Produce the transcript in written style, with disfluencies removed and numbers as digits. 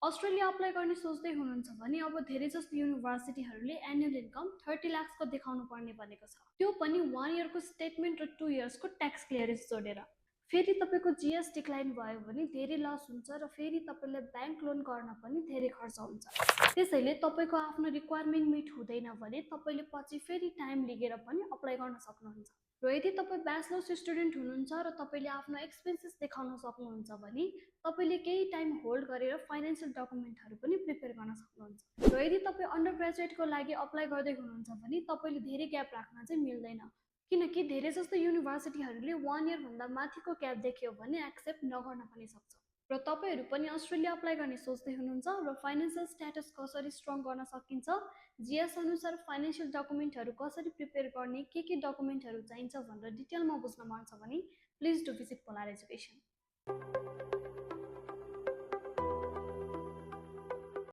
Australia apply गर्ने सोच्दै हुनुहुन्छ भने अब धेरै जस्तो युनिभर्सिटीहरूले एनुअल इन्कम 30 लाख देखाउनु पर्ने भनेको छ, त्यो पनि 1 इयरको स्टेटमेन्ट र 2 इयर्सको ट्याक्स क्लियरेन्स जोडेर। फेरि तपाईँको जिएस डिक्लाइन भयो भने धेरै लस हुन्छ र फेरि तपाईँले ब्याङ्क लोन गर्न पनि धेरै खर्च हुन्छ। त्यसैले तपाईँको आफ्नो रिक्वायरमेन्ट मिट हुँदैन भने तपाईँले पछि फेरि टाइम लिएर पनि अप्लाई गर्न सक्नुहुन्छ। र यदि तपाईँ ब्याचलर्स स्टुडेन्ट हुनुहुन्छ र तपाईँले आफ्नो एक्सपेन्सेस देखाउन सक्नुहुन्छ भने तपाईँले केही टाइम होल्ड गरेर फाइनेन्सियल डकुमेन्टहरू पनि प्रिपेयर गर्न सक्नुहुन्छ। र यदि तपाईँ अन्डर ग्रेजुएटको लागि अप्लाई गर्दै हुनुहुन्छ भने तपाईँले धेरै ग्याप राख्न चाहिँ मिल्दैन, किनकि धेरै जस्तो युनिभर्सिटीहरूले 1 इयरभन्दा माथिको ग्याप देख्यो भने एक्सेप्ट नगर्न पनि सक्छ। र तपाईँहरू पनि अस्ट्रेलिया अप्लाई गर्ने सोच्दै हुनुहुन्छ र फाइनेन्सियल स्ट्याटस कसरी स्ट्रङ गर्न सकिन्छ, जिएस अनुसार फाइनेन्सियल डकुमेन्टहरू कसरी प्रिपेयर गर्ने, के डकुमेन्टहरू चाहिन्छ भनेर डिटेलमा बुझ्न मन छ भने please do visit polar education.